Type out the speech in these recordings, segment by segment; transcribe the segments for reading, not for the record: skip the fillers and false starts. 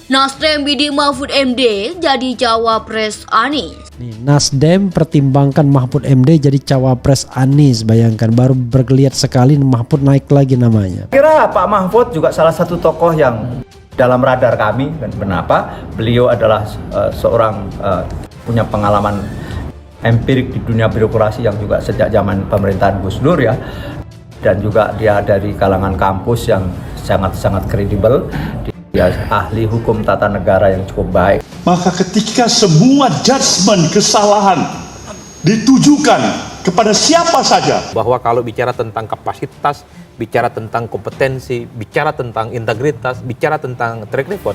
Nasdem bidik Mahfud MD jadi cawapres Anies. Nih, Nasdem pertimbangkan Mahfud MD jadi cawapres Anies. Bayangkan baru bergeliat sekali Mahfud naik lagi namanya. Kira Pak Mahfud juga salah satu tokoh yang dalam radar kami. Kenapa? Beliau adalah seorang punya pengalaman empirik di dunia birokrasi yang juga sejak zaman pemerintahan Gus Dur ya. Dan juga dia dari kalangan kampus yang sangat-sangat kredibel. Dia ahli hukum tata negara yang cukup baik. Maka ketika semua judgement kesalahan ditujukan kepada siapa saja, bahwa kalau bicara tentang kapasitas, bicara tentang kompetensi, bicara tentang integritas, bicara tentang track record,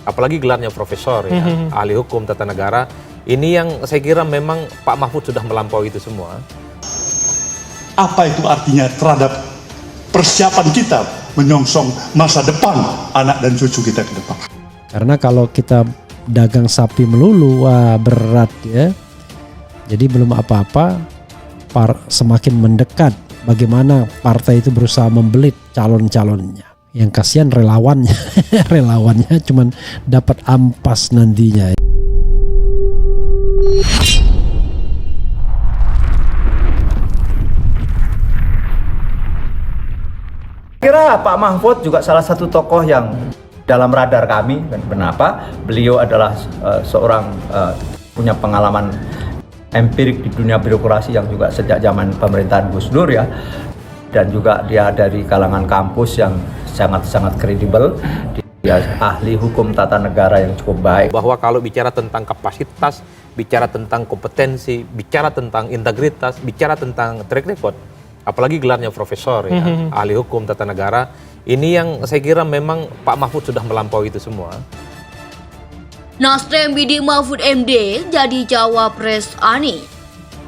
apalagi gelarnya profesor ya, ahli hukum tata negara, ini yang saya kira memang Pak Mahfud sudah melampaui itu semua. apa itu artinya terhadap persiapan kita menyongsong masa depan anak dan cucu kita ke depan? Karena kalau kita dagang sapi melulu, wah berat ya. Jadi belum apa-apa, semakin mendekat bagaimana partai itu berusaha membelit calon-calonnya. Yang kasihan relawannya, relawannya cuman dapat ampas nantinya. Kira Pak Mahfud juga salah satu tokoh yang dalam radar kami. Kenapa? Beliau adalah seorang punya pengalaman empirik di dunia birokrasi yang juga sejak zaman pemerintahan Gus Dur ya. Dan juga dia dari kalangan kampus yang sangat-sangat kredibel. Dia ahli hukum tata negara yang cukup baik. Bahwa kalau bicara tentang kapasitas, bicara tentang kompetensi, bicara tentang integritas, bicara tentang track record, apalagi gelarnya profesor ya, ahli hukum tata negara, ini yang saya kira memang Pak Mahfud sudah melampaui itu semua. Nasdem bidik Mahfud MD jadi cawapres Anies.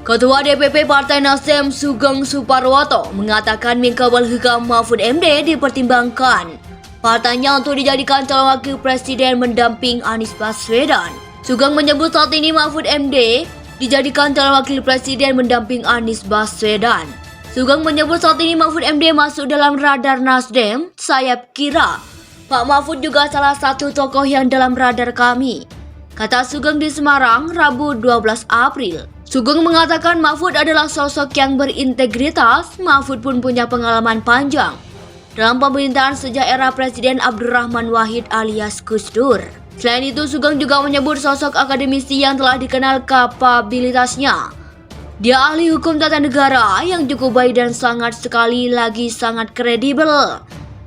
Ketua DPP Partai Nasdem Sugeng Suparwoto mengatakan Menkabal Hukam Mahfud MD dipertimbangkan partainya untuk dijadikan calon wakil presiden mendamping Anies Baswedan. Sugeng menyebut saat ini Mahfud MD dijadikan calon wakil presiden mendamping Anies Baswedan. Sugeng menyebut saat ini Mahfud MD masuk dalam radar Nasdem. Saya kira Pak Mahfud juga salah satu tokoh yang dalam radar kami, kata Sugeng di Semarang, Rabu 12 April. Sugeng mengatakan Mahfud adalah sosok yang berintegritas. Mahfud pun punya pengalaman panjang dalam pemerintahan sejak era Presiden Abdurrahman Wahid alias Gus Dur. Selain itu, Sugeng juga menyebut sosok akademisi yang telah dikenal kapabilitasnya. Dia ahli hukum tata negara yang cukup baik dan sangat sekali lagi sangat kredibel.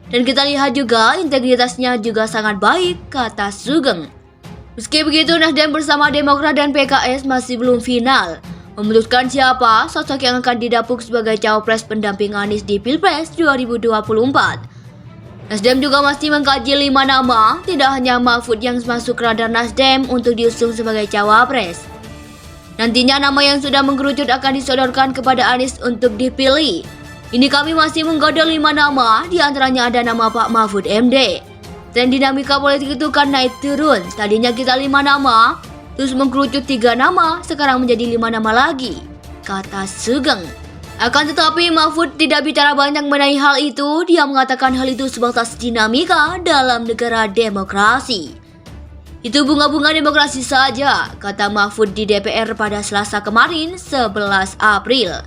Dan kita lihat juga integritasnya juga sangat baik, kata Sugeng. Meski begitu, Nasdem bersama Demokrat dan PKS masih belum final memutuskan siapa sosok yang akan didapuk sebagai cawapres pendamping Anies di Pilpres 2024. Nasdem juga masih mengkaji 5 nama, tidak hanya Mahfud yang masuk radar Nasdem untuk diusung sebagai cawapres. Nantinya nama yang sudah mengkerucut akan disodorkan kepada Anies untuk dipilih. Ini kami masih menggodok 5 nama, diantaranya ada nama Pak Mahfud MD. Dan dinamika politik itu kan naik turun. Tadinya kita 5 nama, terus mengkerucut 3 nama, sekarang menjadi 5 nama lagi, kata Sugeng. Akan tetapi Mahfud tidak bicara banyak mengenai hal itu. Dia mengatakan hal itu sebatas dinamika dalam negara demokrasi. Itu bunga-bunga demokrasi saja, kata Mahfud di DPR pada Selasa kemarin 11 April.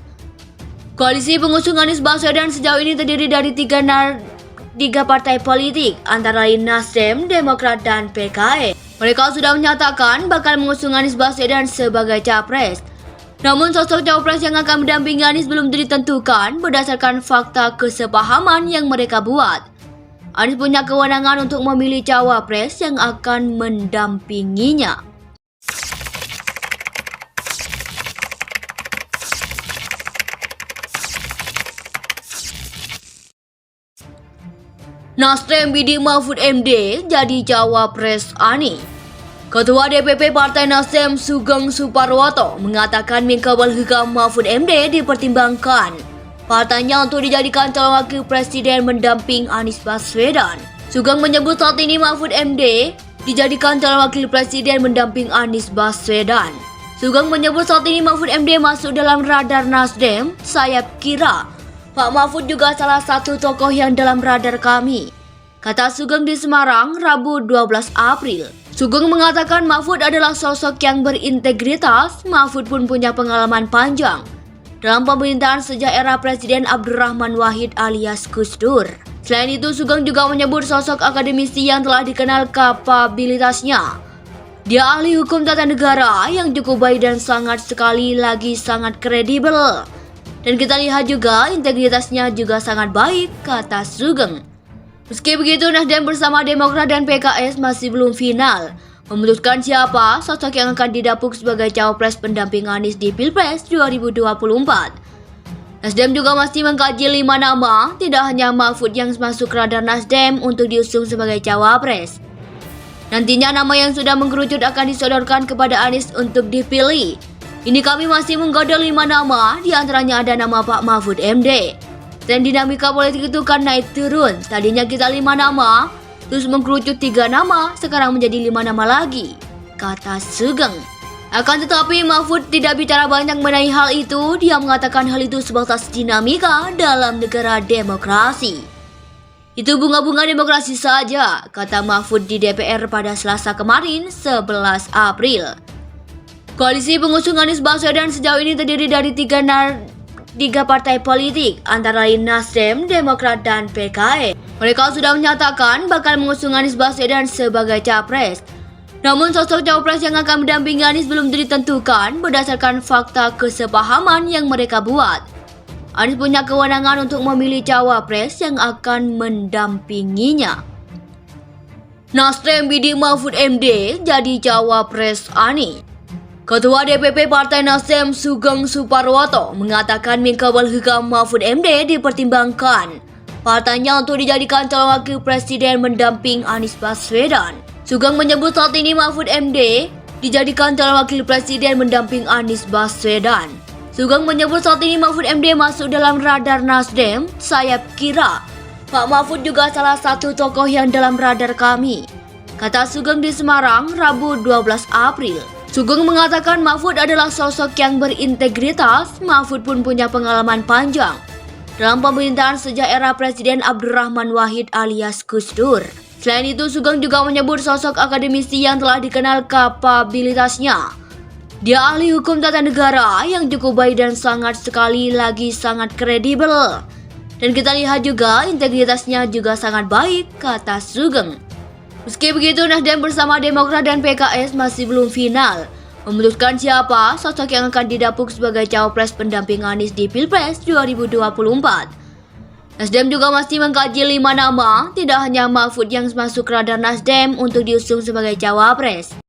Koalisi pengusung Anies Baswedan sejauh ini terdiri dari tiga partai politik, antara lain Nasdem, Demokrat, dan PKS. Mereka sudah menyatakan bakal mengusung Anies Baswedan sebagai capres. Namun sosok cawapres yang akan mendampingi Anies belum ditentukan berdasarkan fakta kesepahaman yang mereka buat. Anies punya kewenangan untuk memilih cawapres yang akan mendampinginya. Nasdem bidik Mahfud MD jadi cawapres Anies. Ketua DPP Partai Nasdem Sugeng Suparwoto mengatakan Menkabal Hukam Mahfud MD dipertimbangkan partainya untuk dijadikan calon wakil presiden mendamping Anies Baswedan. Sugeng menyebut saat ini Mahfud MD dijadikan calon wakil presiden mendamping Anies Baswedan. Sugeng menyebut saat ini Mahfud MD masuk dalam radar Nasdem. Saya kira Pak Mahfud juga salah satu tokoh yang dalam radar kami, kata Sugeng di Semarang, Rabu 12 April. Sugeng mengatakan Mahfud adalah sosok yang berintegritas. Mahfud pun punya pengalaman panjang dalam pemerintahan sejak era Presiden Abdurrahman Wahid alias Gus Dur. Selain itu, Sugeng juga menyebut sosok akademisi yang telah dikenal kapabilitasnya. Dia ahli hukum tata negara yang cukup baik dan sekali lagi sangat kredibel. Dan kita lihat juga integritasnya juga sangat baik, kata Sugeng. Meski begitu, Nasdem bersama Demokrat dan PKS masih belum final memutuskan siapa sosok yang akan didapuk sebagai cawapres pendamping Anies di Pilpres 2024. Nasdem juga masih mengkaji 5 nama, tidak hanya Mahfud yang masuk radar Nasdem untuk diusung sebagai cawapres. Nantinya nama yang sudah mengkerucut akan disodorkan kepada Anies untuk dipilih. Ini kami masih menggoda 5 nama, diantaranya ada nama Pak Mahfud MD. Dan dinamika politik itu kan naik turun. Tadinya kita 5 nama, terus mengkerucut 3 nama, sekarang menjadi 5 nama lagi, kata Sugeng. Akan tetapi Mahfud tidak bicara banyak mengenai hal itu. Dia mengatakan hal itu sebatas dinamika dalam negara demokrasi. Itu bunga-bunga demokrasi saja, kata Mahfud di DPR pada Selasa kemarin 11 April. Koalisi pengusung Anies Baswedan sejauh ini terdiri dari tiga partai politik, antara lain Nasdem, Demokrat, dan PKS. Mereka sudah menyatakan bakal mengusung Anies Baswedan sebagai capres. Namun sosok cawapres yang akan mendampingi Anies belum ditentukan berdasarkan fakta kesepahaman yang mereka buat. Anies punya kewenangan untuk memilih cawapres yang akan mendampinginya. Nasdem bidik Mahfud MD jadi cawapres Anies. Ketua DPP Partai Nasdem Sugeng Suparwoto mengatakan Menkabal Hukam Mahfud MD dipertimbangkan partainya untuk dijadikan calon wakil presiden mendamping Anies Baswedan. Sugeng menyebut saat ini Mahfud MD dijadikan calon wakil presiden mendamping Anies Baswedan. Sugeng menyebut saat ini Mahfud MD masuk dalam radar Nasdem. Saya kira Pak Mahfud juga salah satu tokoh yang dalam radar kami, kata Sugeng di Semarang, Rabu 12 April. Sugeng mengatakan Mahfud adalah sosok yang berintegritas. Mahfud pun punya pengalaman panjang dalam pemerintahan sejak era Presiden Abdurrahman Wahid alias Gus Dur. Selain itu, Sugeng juga menyebut sosok akademisi yang telah dikenal kapabilitasnya. Dia ahli hukum tata negara yang cukup baik dan sekali lagi sangat kredibel. Dan kita lihat juga integritasnya juga sangat baik, kata Sugeng. Meski begitu, Nasdem bersama Demokrat dan PKS masih belum final memutuskan siapa sosok yang akan didapuk sebagai cawapres pendamping Anies di Pilpres 2024. Nasdem juga masih mengkaji 5 nama, tidak hanya Mahfud yang masuk radar Nasdem untuk diusung sebagai cawapres.